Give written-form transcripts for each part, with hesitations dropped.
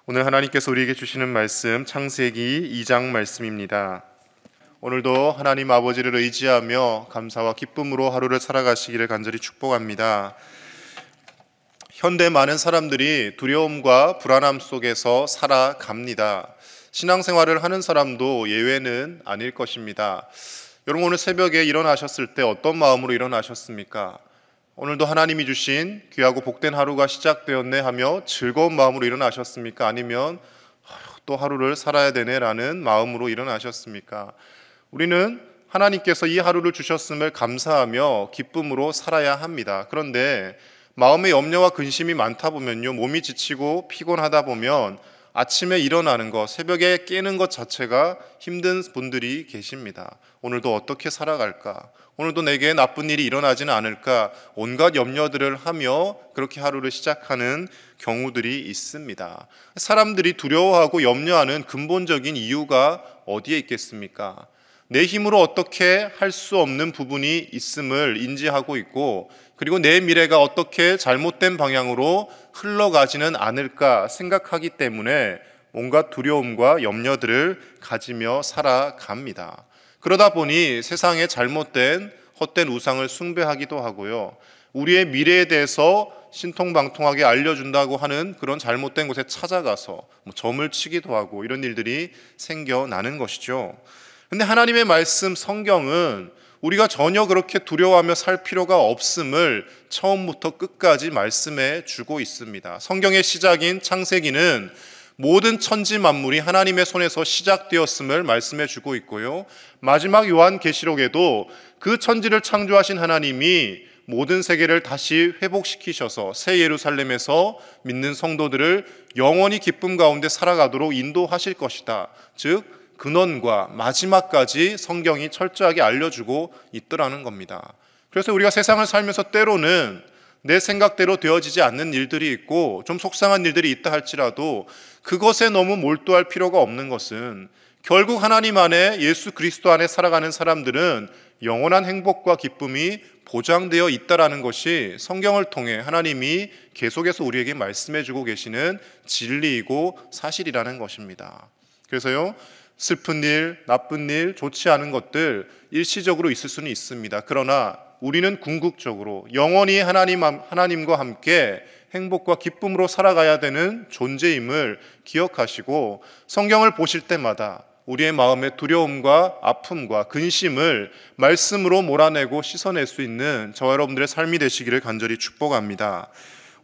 오늘 하나님께서 우리에게 주시는 말씀 창세기 2장 말씀입니다. 오늘도 하나님 아버지를 의지하며 감사와 기쁨으로 하루를 살아가시기를 간절히 축복합니다. 현대 많은 사람들이 두려움과 불안함 속에서 살아갑니다. 신앙생활을 하는 사람도 예외는 아닐 것입니다. 여러분, 오늘 새벽에 일어나셨을 때 어떤 마음으로 일어나셨습니까? 오늘도 하나님이 주신 귀하고 복된 하루가 시작되었네 하며 즐거운 마음으로 일어나셨습니까? 아니면 또 하루를 살아야 되네 라는 마음으로 일어나셨습니까? 우리는 하나님께서 이 하루를 주셨음을 감사하며 기쁨으로 살아야 합니다. 그런데 마음의 염려와 근심이 많다 보면요, 몸이 지치고 피곤하다 보면 아침에 일어나는 것, 새벽에 깨는 것 자체가 힘든 분들이 계십니다. 오늘도 어떻게 살아갈까? 오늘도 내게 나쁜 일이 일어나지는 않을까? 온갖 염려들을 하며 그렇게 하루를 시작하는 경우들이 있습니다. 사람들이 두려워하고 염려하는 근본적인 이유가 어디에 있겠습니까? 내 힘으로 어떻게 할 수 없는 부분이 있음을 인지하고 있고, 그리고 내 미래가 어떻게 잘못된 방향으로 흘러가지는 않을까 생각하기 때문에 온갖 두려움과 염려들을 가지며 살아갑니다. 그러다 보니 세상에 잘못된 헛된 우상을 숭배하기도 하고요, 우리의 미래에 대해서 신통방통하게 알려준다고 하는 그런 잘못된 곳에 찾아가서 점을 치기도 하고 이런 일들이 생겨나는 것이죠. 근데 하나님의 말씀 성경은 우리가 전혀 그렇게 두려워하며 살 필요가 없음을 처음부터 끝까지 말씀해 주고 있습니다. 성경의 시작인 창세기는 모든 천지 만물이 하나님의 손에서 시작되었음을 말씀해 주고 있고요, 마지막 요한계시록에도 그 천지를 창조하신 하나님이 모든 세계를 다시 회복시키셔서 새 예루살렘에서 믿는 성도들을 영원히 기쁨 가운데 살아가도록 인도하실 것이다, 즉 근원과 마지막까지 성경이 철저하게 알려주고 있더라는 겁니다. 그래서 우리가 세상을 살면서 때로는 내 생각대로 되어지지 않는 일들이 있고 좀 속상한 일들이 있다 할지라도 그것에 너무 몰두할 필요가 없는 것은, 결국 하나님 안에 예수 그리스도 안에 살아가는 사람들은 영원한 행복과 기쁨이 보장되어 있다라는 것이 성경을 통해 하나님이 계속해서 우리에게 말씀해 주고 계시는 진리이고 사실이라는 것입니다. 그래서요, 슬픈 일, 나쁜 일, 좋지 않은 것들 일시적으로 있을 수는 있습니다. 그러나 우리는 궁극적으로 영원히 하나님과 함께 행복과 기쁨으로 살아가야 되는 존재임을 기억하시고, 성경을 보실 때마다 우리의 마음의 두려움과 아픔과 근심을 말씀으로 몰아내고 씻어낼 수 있는 저와 여러분들의 삶이 되시기를 간절히 축복합니다.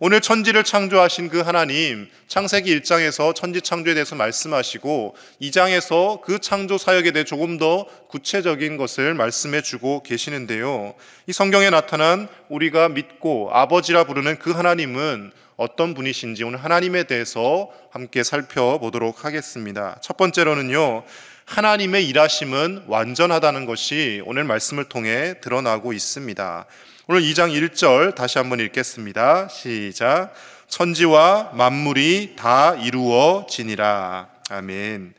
오늘 천지를 창조하신 그 하나님, 창세기 1장에서 천지 창조에 대해서 말씀하시고 2장에서 그 창조 사역에 대해 조금 더 구체적인 것을 말씀해 주고 계시는데요, 이 성경에 나타난 우리가 믿고 아버지라 부르는 그 하나님은 어떤 분이신지 오늘 하나님에 대해서 함께 살펴보도록 하겠습니다. 첫 번째로는요, 하나님의 일하심은 완전하다는 것이 오늘 말씀을 통해 드러나고 있습니다. 오늘 2장 1절 다시 한번 읽겠습니다. 시작. 천지와 만물이 다 이루어지니라. 아멘.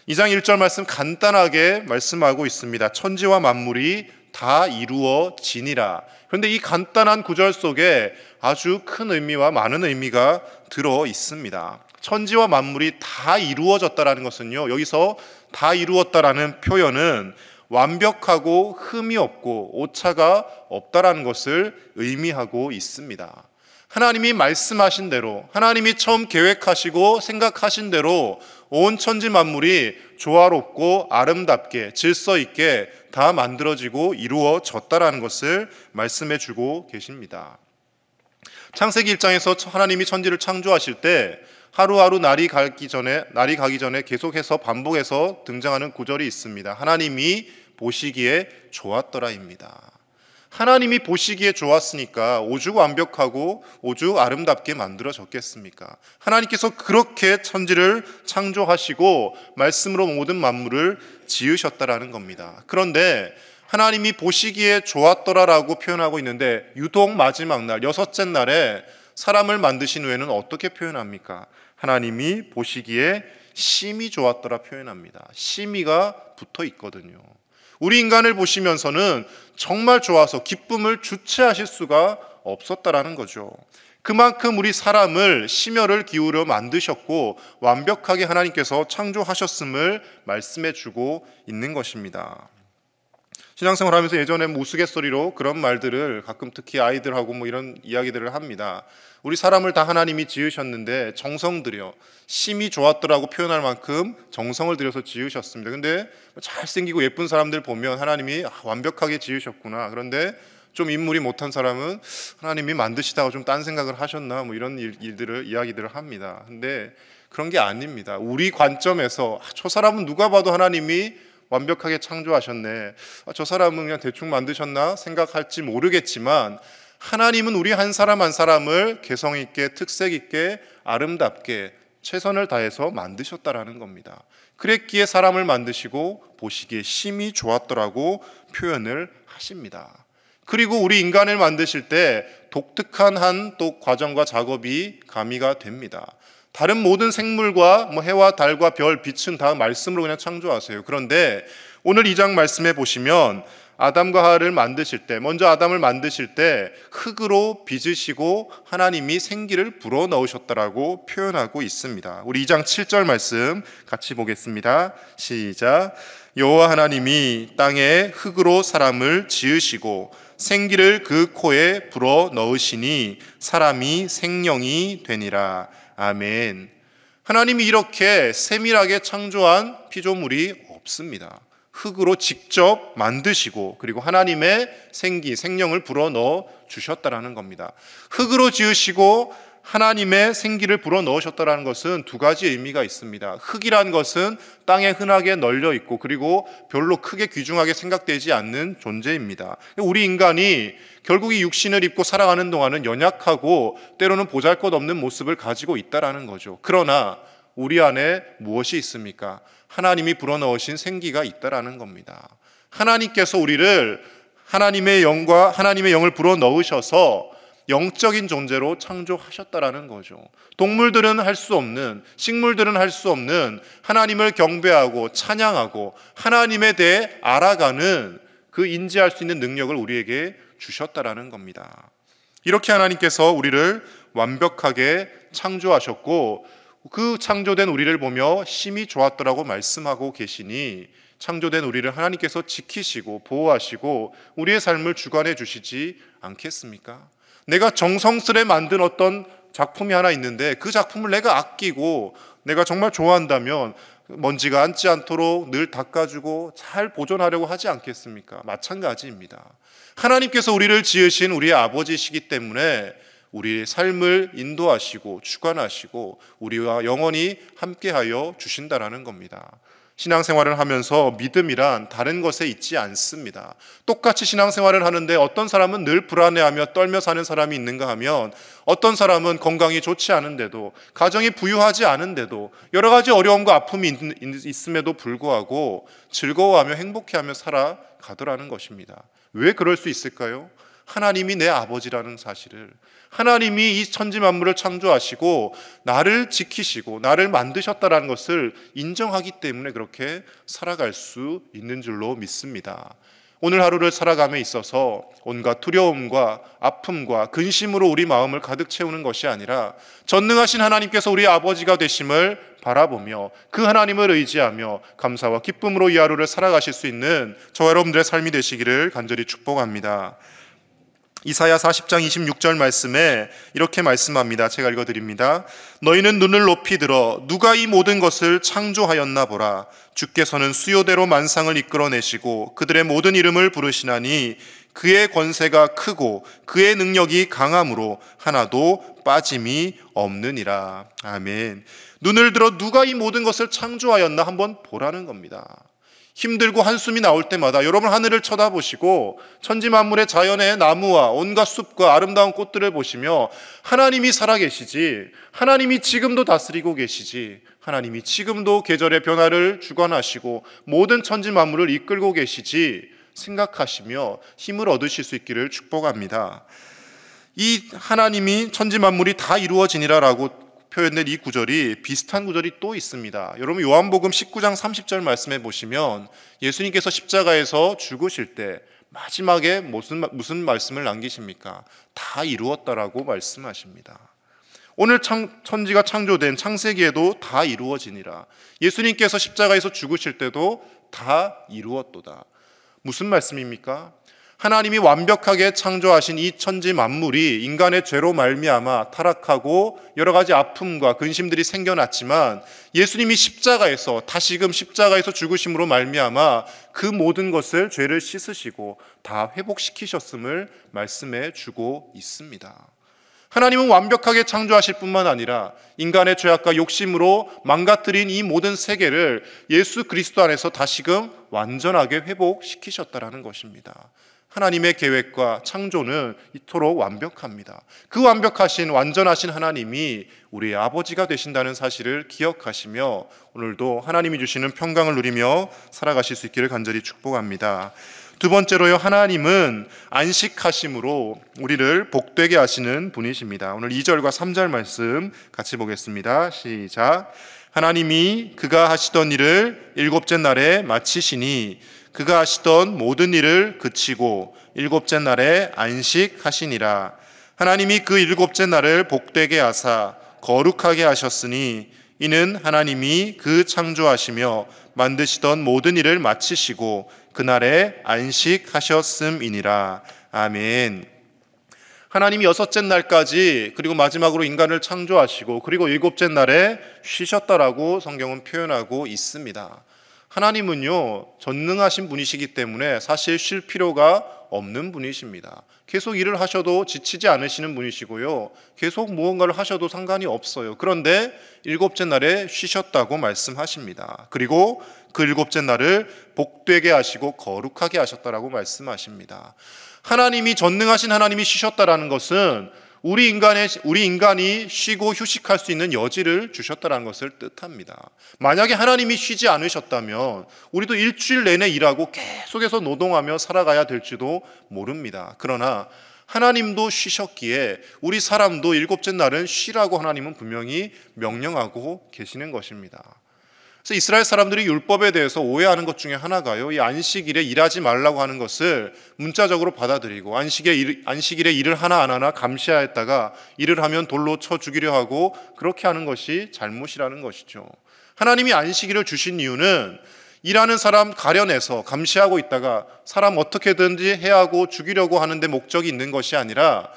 2장 1절 말씀 간단하게 말씀하고 있습니다. 천지와 만물이 다 이루어지니라. 그런데 이 간단한 구절 속에 아주 큰 의미와 많은 의미가 들어 있습니다. 천지와 만물이 다 이루어졌다라는 것은요, 여기서 다 이루었다라는 표현은 완벽하고 흠이 없고 오차가 없다라는 것을 의미하고 있습니다. 하나님이 말씀하신 대로, 하나님이 처음 계획하시고 생각하신 대로 온 천지 만물이 조화롭고 아름답게 질서 있게 다 만들어지고 이루어졌다라는 것을 말씀해 주고 계십니다. 창세기 1장에서 하나님이 천지를 창조하실 때 하루하루 날이 가기 전에 계속해서 반복해서 등장하는 구절이 있습니다. 하나님이 보시기에 좋았더라입니다. 하나님이 보시기에 좋았으니까 오죽 완벽하고 오죽 아름답게 만들어졌겠습니까? 하나님께서 그렇게 천지를 창조하시고 말씀으로 모든 만물을 지으셨다라는 겁니다. 그런데 하나님이 보시기에 좋았더라라고 표현하고 있는데, 유독 마지막 날, 여섯째 날에 사람을 만드신 후에는 어떻게 표현합니까? 하나님이 보시기에 심히 좋았더라 표현합니다. 심히가 붙어 있거든요. 우리 인간을 보시면서는 정말 좋아서 기쁨을 주체하실 수가 없었다라는 거죠. 그만큼 우리 사람을 심혈을 기울여 만드셨고 완벽하게 하나님께서 창조하셨음을 말씀해 주고 있는 것입니다. 신앙생활 하면서 예전에 우스갯소리로 그런 말들을 가끔 특히 아이들하고 이런 이야기들을 합니다. 우리 사람을 다 하나님이 지으셨는데 정성 들여 심이 좋았더라고 표현할 만큼 정성을 들여서 지으셨습니다. 근데 잘생기고 예쁜 사람들 보면 하나님이 완벽하게 지으셨구나. 그런데 좀 인물이 못한 사람은 하나님이 만드시다가 좀 딴 생각을 하셨나 이런 이야기들을 합니다. 근데 그런 게 아닙니다. 우리 관점에서 저 사람은 누가 봐도 하나님이 완벽하게 창조하셨네, 저 사람은 그냥 대충 만드셨나 생각할지 모르겠지만 하나님은 우리 한 사람 한 사람을 개성 있게 특색 있게 아름답게 최선을 다해서 만드셨다라는 겁니다. 그랬기에 사람을 만드시고 보시기에 심히 좋았더라고 표현을 하십니다. 그리고 우리 인간을 만드실 때 독특한 한 또 과정과 작업이 가미가 됩니다. 다른 모든 생물과 해와 달과 별, 빛은 다 말씀으로 그냥 창조하세요. 그런데 오늘 2장 말씀해 보시면 아담과 하와를 만드실 때, 먼저 아담을 만드실 때 흙으로 빚으시고 하나님이 생기를 불어넣으셨다라고 표현하고 있습니다. 우리 2장 7절 말씀 같이 보겠습니다. 시작. 여호와 하나님이 땅에 흙으로 사람을 지으시고 생기를 그 코에 불어넣으시니 사람이 생명이 되니라. 아멘. 하나님이 이렇게 세밀하게 창조한 피조물이 없습니다. 흙으로 직접 만드시고 그리고 하나님의 생명을 불어넣어 주셨다라는 겁니다. 흙으로 지으시고 하나님의 생기를 불어넣으셨다라는 것은 두 가지 의미가 있습니다. 흙이란 것은 땅에 흔하게 널려 있고 그리고 별로 크게 귀중하게 생각되지 않는 존재입니다. 우리 인간이 결국 이 육신을 입고 살아가는 동안은 연약하고 때로는 보잘것없는 모습을 가지고 있다라는 거죠. 그러나 우리 안에 무엇이 있습니까? 하나님이 불어넣으신 생기가 있다라는 겁니다. 하나님께서 우리를 하나님의 영을 불어넣으셔서 영적인 존재로 창조하셨다라는 거죠. 동물들은 할 수 없는, 식물들은 할 수 없는 하나님을 경배하고 찬양하고 하나님에 대해 알아가는 그 인지할 수 있는 능력을 우리에게 주셨다라는 겁니다. 이렇게 하나님께서 우리를 완벽하게 창조하셨고 그 창조된 우리를 보며 심히 좋았더라고 말씀하고 계시니 창조된 우리를 하나님께서 지키시고 보호하시고 우리의 삶을 주관해 주시지 않겠습니까? 내가 정성스레 만든 어떤 작품이 하나 있는데 그 작품을 내가 아끼고 내가 정말 좋아한다면 먼지가 앉지 않도록 늘 닦아주고 잘 보존하려고 하지 않겠습니까? 마찬가지입니다. 하나님께서 우리를 지으신 우리의 아버지시기 때문에 우리의 삶을 인도하시고 주관하시고 우리와 영원히 함께하여 주신다라는 겁니다. 신앙생활을 하면서 믿음이란 다른 것에 있지 않습니다. 똑같이 신앙생활을 하는데 어떤 사람은 늘 불안해하며 떨며 사는 사람이 있는가 하면 어떤 사람은 건강이 좋지 않은데도 가정이 부유하지 않은데도 여러 가지 어려움과 아픔이 있음에도 불구하고 즐거워하며 행복해하며 살아가더라는 것입니다. 왜 그럴 수 있을까요? 하나님이 내 아버지라는 사실을, 하나님이 이 천지 만물을 창조하시고 나를 지키시고 나를 만드셨다는 것을 인정하기 때문에 그렇게 살아갈 수 있는 줄로 믿습니다. 오늘 하루를 살아감에 있어서 온갖 두려움과 아픔과 근심으로 우리 마음을 가득 채우는 것이 아니라 전능하신 하나님께서 우리 아버지가 되심을 바라보며 그 하나님을 의지하며 감사와 기쁨으로 이 하루를 살아가실 수 있는 저와 여러분들의 삶이 되시기를 간절히 축복합니다. 이사야 40장 26절 말씀에 이렇게 말씀합니다. 제가 읽어드립니다. 너희는 눈을 높이 들어 누가 이 모든 것을 창조하였나 보라. 주께서는 수요대로 만상을 이끌어내시고 그들의 모든 이름을 부르시나니 그의 권세가 크고 그의 능력이 강함으로 하나도 빠짐이 없느니라. 아멘. 눈을 들어 누가 이 모든 것을 창조하였나 한번 보라는 겁니다. 힘들고 한숨이 나올 때마다 여러분 하늘을 쳐다보시고 천지 만물의 자연의 나무와 온갖 숲과 아름다운 꽃들을 보시며 하나님이 살아계시지, 하나님이 지금도 다스리고 계시지, 하나님이 지금도 계절의 변화를 주관하시고 모든 천지 만물을 이끌고 계시지 생각하시며 힘을 얻으실 수 있기를 축복합니다. 이 하나님이 천지 만물이 다 이루어지니라라고 표현된 이 구절이 비슷한 구절이 또 있습니다. 여러분 요한복음 19장 30절 말씀해 보시면 예수님께서 십자가에서 죽으실 때 마지막에 무슨 말씀을 남기십니까? 다 이루었다라고 말씀하십니다. 오늘 천지가 창조된 창세기에도 다 이루어지니라. 예수님께서 십자가에서 죽으실 때도 다 이루었도다. 무슨 말씀입니까? 하나님이 완벽하게 창조하신 이 천지 만물이 인간의 죄로 말미암아 타락하고 여러 가지 아픔과 근심들이 생겨났지만 예수님이 십자가에서 다시금 십자가에서 죽으심으로 말미암아 그 모든 것을 죄를 씻으시고 다 회복시키셨음을 말씀해 주고 있습니다. 하나님은 완벽하게 창조하실 뿐만 아니라 인간의 죄악과 욕심으로 망가뜨린 이 모든 세계를 예수 그리스도 안에서 다시금 완전하게 회복시키셨다라는 것입니다. 하나님의 계획과 창조는 이토록 완벽합니다. 그 완벽하신 완전하신 하나님이 우리의 아버지가 되신다는 사실을 기억하시며 오늘도 하나님이 주시는 평강을 누리며 살아가실 수 있기를 간절히 축복합니다. 두 번째로요, 하나님은 안식하심으로 우리를 복되게 하시는 분이십니다. 오늘 2절과 3절 말씀 같이 보겠습니다. 시작. 하나님이 그가 하시던 일을 일곱째 날에 마치시니 그가 하시던 모든 일을 그치고 일곱째 날에 안식하시니라. 하나님이 그 일곱째 날을 복되게 하사 거룩하게 하셨으니 이는 하나님이 그 창조하시며 만드시던 모든 일을 마치시고 그날에 안식하셨음이니라. 아멘. 하나님이 여섯째 날까지 그리고 마지막으로 인간을 창조하시고 그리고 일곱째 날에 쉬셨다라고 성경은 표현하고 있습니다. 하나님은요, 전능하신 분이시기 때문에 사실 쉴 필요가 없는 분이십니다. 계속 일을 하셔도 지치지 않으시는 분이시고요, 계속 무언가를 하셔도 상관이 없어요. 그런데 일곱째 날에 쉬셨다고 말씀하십니다. 그리고 그 일곱째 날을 복되게 하시고 거룩하게 하셨다라고 말씀하십니다. 하나님이 전능하신 하나님이 쉬셨다라는 것은 우리 인간이 쉬고 휴식할 수 있는 여지를 주셨다는 것을 뜻합니다. 만약에 하나님이 쉬지 않으셨다면 우리도 일주일 내내 일하고 계속해서 노동하며 살아가야 될지도 모릅니다. 그러나 하나님도 쉬셨기에 우리 사람도 일곱째 날은 쉬라고 하나님은 분명히 명령하고 계시는 것입니다. 그래서 이스라엘 사람들이 율법에 대해서 오해하는 것 중에 하나가요, 이 안식일에 일하지 말라고 하는 것을 문자적으로 받아들이고 안식일에 일을 하나 안 하나 감시하였다가 일을 하면 돌로 쳐 죽이려 하고 그렇게 하는 것이 잘못이라는 것이죠. 하나님이 안식일을 주신 이유는 일하는 사람 가려내서 감시하고 있다가 사람 어떻게든지 해하고 죽이려고 하는데 목적이 있는 것이 아니라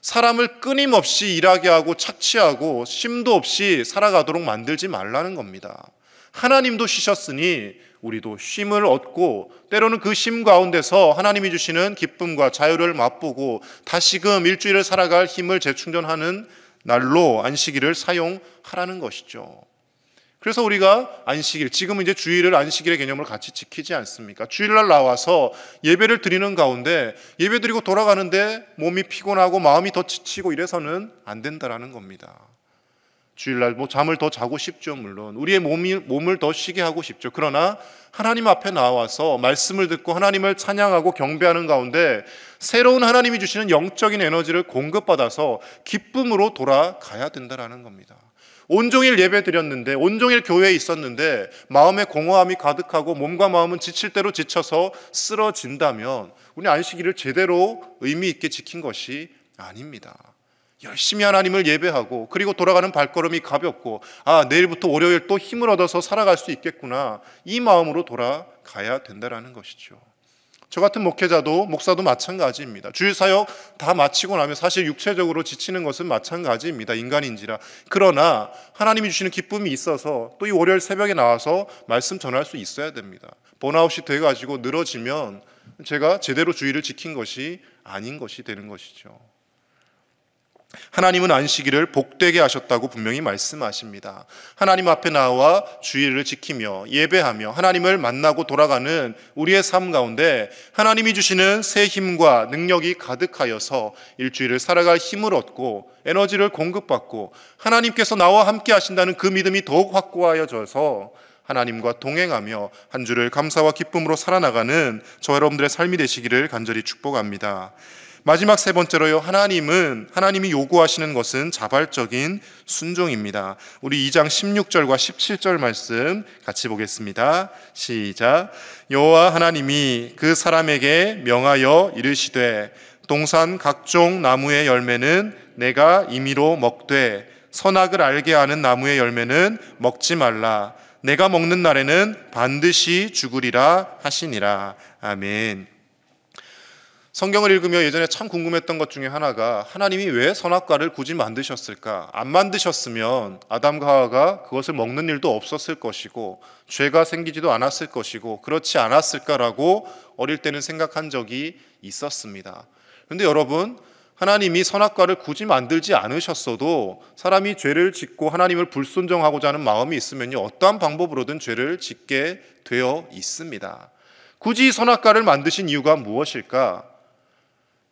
사람을 끊임없이 일하게 하고 착취하고 쉼도 없이 살아가도록 만들지 말라는 겁니다. 하나님도 쉬셨으니 우리도 쉼을 얻고 때로는 그 쉼 가운데서 하나님이 주시는 기쁨과 자유를 맛보고 다시금 일주일을 살아갈 힘을 재충전하는 날로 안식일을 사용하라는 것이죠. 그래서 우리가 안식일, 지금은 이제 주일을 안식일의 개념을 같이 지키지 않습니까? 주일날 나와서 예배를 드리는 가운데 예배 드리고 돌아가는데 몸이 피곤하고 마음이 더 지치고 이래서는 안 된다라는 겁니다. 주일날 잠을 더 자고 싶죠. 물론 우리의 몸을 더 쉬게 하고 싶죠. 그러나 하나님 앞에 나와서 말씀을 듣고 하나님을 찬양하고 경배하는 가운데 새로운 하나님이 주시는 영적인 에너지를 공급받아서 기쁨으로 돌아가야 된다는 겁니다. 온종일 예배 드렸는데, 온종일 교회에 있었는데 마음에 공허함이 가득하고 몸과 마음은 지칠 대로 지쳐서 쓰러진다면 우리 안식일을 제대로 의미 있게 지킨 것이 아닙니다. 열심히 하나님을 예배하고 그리고 돌아가는 발걸음이 가볍고 내일부터 월요일 또 힘을 얻어서 살아갈 수 있겠구나, 이 마음으로 돌아가야 된다는 것이죠. 저 같은 목사도 마찬가지입니다. 주일 사역 다 마치고 나면 사실 육체적으로 지치는 것은 마찬가지입니다. 인간인지라. 그러나 하나님이 주시는 기쁨이 있어서 또 이 월요일 새벽에 나와서 말씀 전할 수 있어야 됩니다. 번아웃이 돼가지고 늘어지면 제가 제대로 주일을 지킨 것이 아닌 것이 되는 것이죠. 하나님은 안식일을 복되게 하셨다고 분명히 말씀하십니다. 하나님 앞에 나와 주일을 지키며 예배하며 하나님을 만나고 돌아가는 우리의 삶 가운데 하나님이 주시는 새 힘과 능력이 가득하여서 일주일을 살아갈 힘을 얻고 에너지를 공급받고 하나님께서 나와 함께 하신다는 그 믿음이 더욱 확고하여져서 하나님과 동행하며 한 주를 감사와 기쁨으로 살아나가는 저 여러분들의 삶이 되시기를 간절히 축복합니다. 마지막 세 번째로요, 하나님이 요구하시는 것은 자발적인 순종입니다. 우리 2장 16절과 17절 말씀 같이 보겠습니다. 시작. 여호와 하나님이 그 사람에게 명하여 이르시되 동산 각종 나무의 열매는 내가 임의로 먹되 선악을 알게 하는 나무의 열매는 먹지 말라. 내가 먹는 날에는 반드시 죽으리라 하시니라. 아멘. 성경을 읽으며 예전에 참 궁금했던 것 중에 하나가, 하나님이 왜 선악과를 굳이 만드셨을까? 안 만드셨으면 아담과 하와가 그것을 먹는 일도 없었을 것이고 죄가 생기지도 않았을 것이고 그렇지 않았을까라고 어릴 때는 생각한 적이 있었습니다. 그런데 여러분, 하나님이 선악과를 굳이 만들지 않으셨어도 사람이 죄를 짓고 하나님을 불순종하고자 하는 마음이 있으면요, 어떠한 방법으로든 죄를 짓게 되어 있습니다. 굳이 선악과를 만드신 이유가 무엇일까?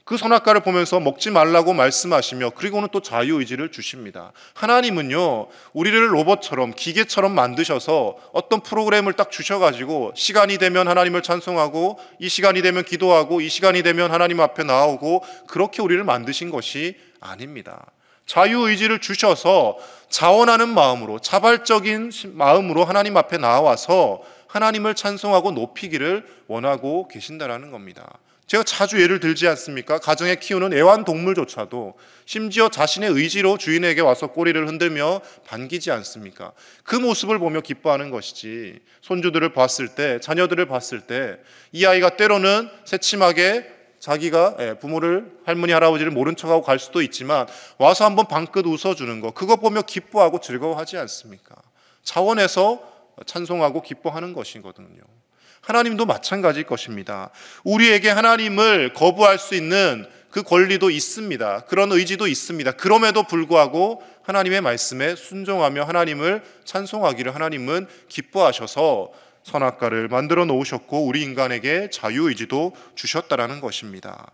그 선악과를 보면서 먹지 말라고 말씀하시며 그리고는 또 자유의지를 주십니다. 하나님은요, 우리를 로봇처럼 기계처럼 만드셔서 어떤 프로그램을 딱 주셔가지고 시간이 되면 하나님을 찬송하고 이 시간이 되면 기도하고 이 시간이 되면 하나님 앞에 나오고 그렇게 우리를 만드신 것이 아닙니다. 자유의지를 주셔서 자원하는 마음으로, 자발적인 마음으로 하나님 앞에 나와서 하나님을 찬송하고 높이기를 원하고 계신다라는 겁니다. 제가 자주 예를 들지 않습니까? 가정에 키우는 애완동물조차도 심지어 자신의 의지로 주인에게 와서 꼬리를 흔들며 반기지 않습니까? 그 모습을 보며 기뻐하는 것이지, 손주들을 봤을 때, 자녀들을 봤을 때 이 아이가 때로는 새침하게 자기가 부모를, 할머니, 할아버지를 모른 척하고 갈 수도 있지만 와서 한번 방긋 웃어주는 거, 그거 보며 기뻐하고 즐거워하지 않습니까? 자원해서 찬송하고 기뻐하는 것이거든요. 하나님도 마찬가지일 것입니다. 우리에게 하나님을 거부할 수 있는 그 권리도 있습니다. 그런 의지도 있습니다. 그럼에도 불구하고 하나님의 말씀에 순종하며 하나님을 찬송하기를 하나님은 기뻐하셔서 선악과를 만들어 놓으셨고 우리 인간에게 자유의지도 주셨다라는 것입니다.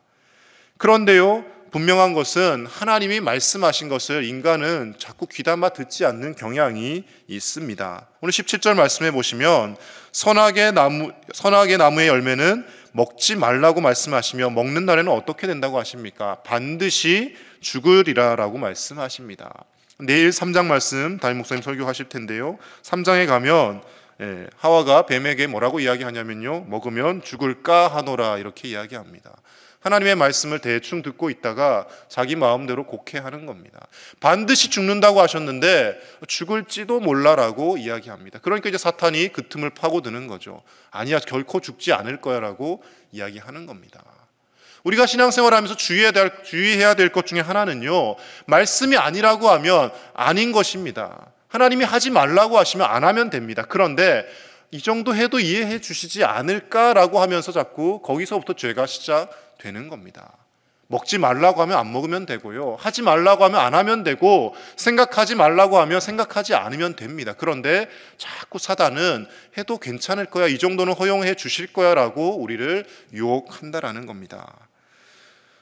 그런데요, 분명한 것은 하나님이 말씀하신 것을 인간은 자꾸 귀담아 듣지 않는 경향이 있습니다. 오늘 17절 말씀해 보시면 선악의 나무의 열매는 먹지 말라고 말씀하시며 먹는 날에는 어떻게 된다고 하십니까? 반드시 죽으리라라고 말씀하십니다. 내일 3장 말씀 담임 목사님 설교하실 텐데요, 3장에 가면 하와가 뱀에게 뭐라고 이야기하냐면요, 먹으면 죽을까 하노라 이렇게 이야기합니다. 하나님의 말씀을 대충 듣고 있다가 자기 마음대로 곡해하는 겁니다. 반드시 죽는다고 하셨는데 죽을지도 몰라라고 이야기합니다. 그러니까 이제 사탄이 그 틈을 파고드는 거죠. 아니야, 결코 죽지 않을 거야 라고 이야기하는 겁니다. 우리가 신앙생활하면서 주의해야 될 것 중에 하나는요, 말씀이 아니라고 하면 아닌 것입니다. 하나님이 하지 말라고 하시면 안 하면 됩니다. 그런데 이 정도 해도 이해해 주시지 않을까라고 하면서 자꾸 거기서부터 죄가 시작되는 겁니다. 먹지 말라고 하면 안 먹으면 되고요, 하지 말라고 하면 안 하면 되고, 생각하지 말라고 하면 생각하지 않으면 됩니다. 그런데 자꾸 사단은 해도 괜찮을 거야, 이 정도는 허용해 주실 거야 라고 우리를 유혹한다라는 겁니다.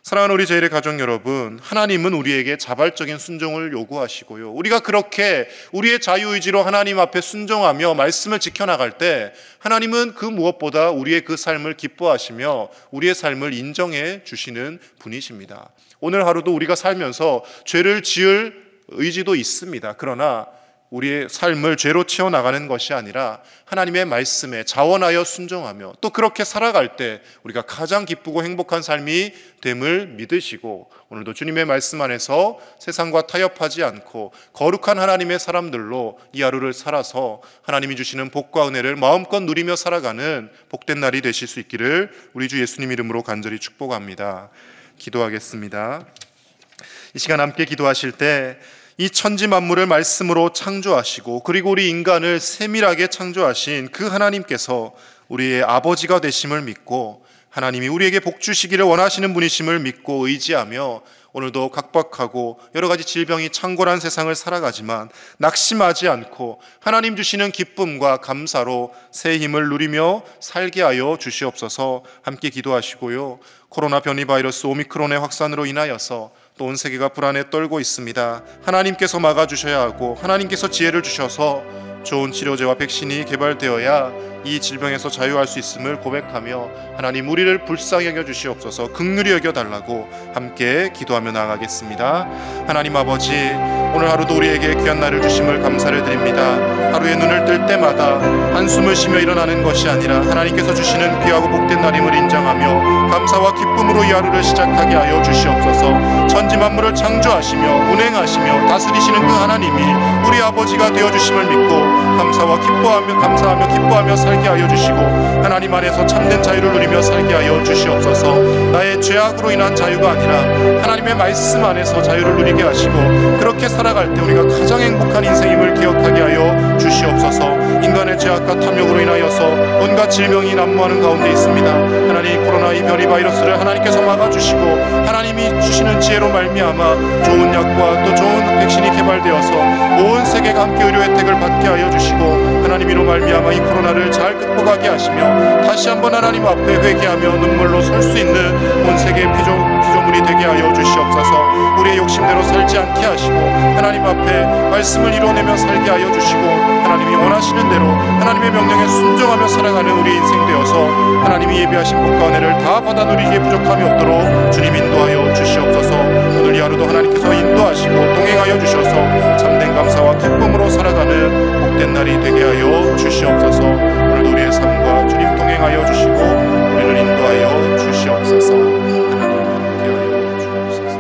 사랑하는 우리 제1의 가족 여러분, 하나님은 우리에게 자발적인 순종을 요구하시고요, 우리가 그렇게 우리의 자유의지로 하나님 앞에 순종하며 말씀을 지켜나갈 때 하나님은 그 무엇보다 우리의 그 삶을 기뻐하시며 우리의 삶을 인정해 주시는 분이십니다. 오늘 하루도 우리가 살면서 죄를 지을 의지도 있습니다. 그러나 우리의 삶을 죄로 치워나가는 것이 아니라 하나님의 말씀에 자원하여 순종하며 또 그렇게 살아갈 때 우리가 가장 기쁘고 행복한 삶이 됨을 믿으시고, 오늘도 주님의 말씀 안에서 세상과 타협하지 않고 거룩한 하나님의 사람들로 이 하루를 살아서 하나님이 주시는 복과 은혜를 마음껏 누리며 살아가는 복된 날이 되실 수 있기를 우리 주 예수님 이름으로 간절히 축복합니다. 기도하겠습니다. 이 시간 함께 기도하실 때 이 천지 만물을 말씀으로 창조하시고 그리고 우리 인간을 세밀하게 창조하신 그 하나님께서 우리의 아버지가 되심을 믿고 하나님이 우리에게 복 주시기를 원하시는 분이심을 믿고 의지하며 오늘도 각박하고 여러 가지 질병이 창궐한 세상을 살아가지만 낙심하지 않고 하나님 주시는 기쁨과 감사로 새 힘을 누리며 살게 하여 주시옵소서. 함께 기도하시고요, 코로나 변이 바이러스 오미크론의 확산으로 인하여서 또 온 세계가 불안에 떨고 있습니다. 하나님께서 막아주셔야 하고 하나님께서 지혜를 주셔서 좋은 치료제와 백신이 개발되어야 이 질병에서 자유할 수 있음을 고백하며 하나님 우리를 불쌍히 여겨 주시옵소서, 긍휼히 여겨 달라고 함께 기도하며 나아가겠습니다. 하나님 아버지, 오늘 하루도 우리에게 귀한 날을 주심을 감사를 드립니다. 하루에 눈을 뜰 때마다 한숨을 쉬며 일어나는 것이 아니라 하나님께서 주시는 귀하고 복된 날임을 인정하며 감사와 기쁨으로 이 하루를 시작하게 하여 주시옵소서. 천지 만물을 창조하시며 운행하시며 다스리시는 그 하나님이 우리 아버지가 되어주심을 믿고 감사하며 기뻐하며 살게 하여 주시고 하나님 안에서 참된 자유를 누리며 살게 하여 주시옵소서. 나의 죄악으로 인한 자유가 아니라 하나님의 말씀 안에서 자유를 누리게 하시고 그렇게 살아갈 때 우리가 가장 행복한 인생임을 기억하게 하여 주시옵소서. 인간의 죄악과 탐욕으로 인하여서 온갖 질병이 난무하는 가운데 있습니다. 하나님, 코로나 이 변이 바이러스를 하나님께서 막아주시고 하나님이 주시는 지혜로 말미암아 좋은 약과 또 좋은 백신이 개발되어서 온 세계가 함께 의료 혜택을 받게 하여 주시고 하나님 이로 말미암아 이 코로나를 잘 극복하게 하시며 다시 한번 하나님 앞에 회개하며 눈물로 설 수 있는 온 세계의 피조물이 되게 하여 주시옵소서. 우리의 욕심대로 살지 않게 하시고 하나님 앞에 말씀을 이루어내며 살게 하여 주시고 하나님이 원하시는 대로 하나님의 명령에 순종하며 살아가는 우리 인생 되어서 하나님이 예비하신 복과 은혜를 다 받아 누리기에 부족함이 없도록 주님 인도하여 주시옵소서. 오늘 이 하루도 하나님께서 인도하시고 동행하여 주셔서 참된 감사와 기쁨으로 살아가는 복된 날이 되게 하여 주시옵소서. 오늘도 우리의 삶과 주님 동행하여 주시고 우리를 인도하여 주시옵소서. 하나님 함께하여 주옵소서.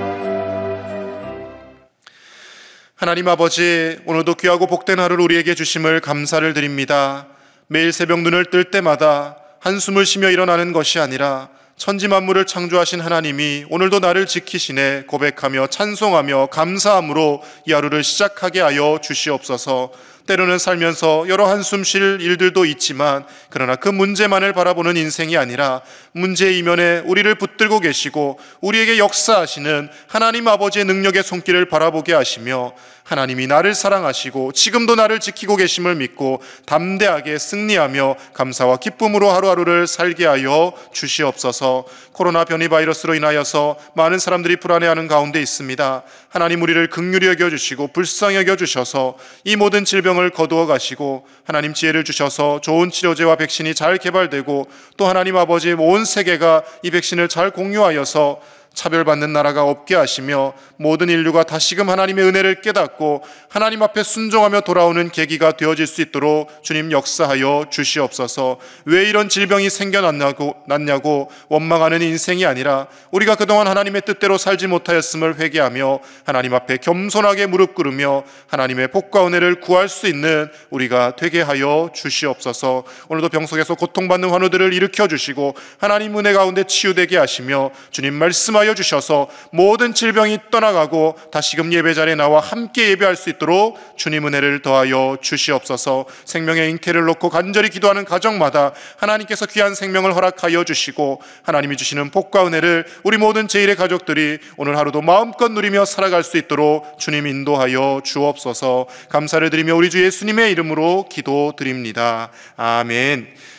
하나님 아버지, 오늘도 귀하고 복된 하루를 우리에게 주심을 감사를 드립니다. 매일 새벽 눈을 뜰 때마다 한숨을 쉬며 일어나는 것이 아니라 천지 만물을 창조하신 하나님이 오늘도 나를 지키시네 고백하며 찬송하며 감사함으로 이 하루를 시작하게 하여 주시옵소서. 때로는 살면서 여러 한숨 쉴 일들도 있지만 그러나 그 문제만을 바라보는 인생이 아니라 문제 이면에 우리를 붙들고 계시고 우리에게 역사하시는 하나님 아버지의 능력의 손길을 바라보게 하시며 하나님이 나를 사랑하시고 지금도 나를 지키고 계심을 믿고 담대하게 승리하며 감사와 기쁨으로 하루하루를 살게 하여 주시옵소서. 코로나 변이 바이러스로 인하여서 많은 사람들이 불안해하는 가운데 있습니다. 하나님 우리를 긍휼히 여겨주시고 불쌍히 여겨주셔서 이 모든 질병을 거두어 가시고 하나님 지혜를 주셔서 좋은 치료제와 백신이 잘 개발되고 또 하나님 아버지 온 세계가 이 백신을 잘 공유하여서 차별받는 나라가 없게 하시며 모든 인류가 다시금 하나님의 은혜를 깨닫고 하나님 앞에 순종하며 돌아오는 계기가 되어질 수 있도록 주님 역사하여 주시옵소서. 왜 이런 질병이 생겨났냐고 원망하는 인생이 아니라 우리가 그동안 하나님의 뜻대로 살지 못하였음을 회개하며 하나님 앞에 겸손하게 무릎 꿇으며 하나님의 복과 은혜를 구할 수 있는 우리가 되게 하여 주시옵소서. 오늘도 병석에서 고통받는 환우들을 일으켜 주시고 하나님 은혜 가운데 치유되게 하시며 주님 말씀하여 주셔서 모든 질병이 떠나가고 다시금 예배 자리에 나와 함께 예배할 수 있도록 주님 은혜를 더하여 주시옵소서. 생명의 잉태를 놓고 간절히 기도하는 가정마다 하나님께서 귀한 생명을 허락하여 주시고 하나님이 주시는 복과 은혜를 우리 모든 제1의 가족들이 오늘 하루도 마음껏 누리며 살아갈 수 있도록 주님 인도하여 주옵소서. 감사를 드리며 우리 주 예수님의 이름으로 기도드립니다. 아멘.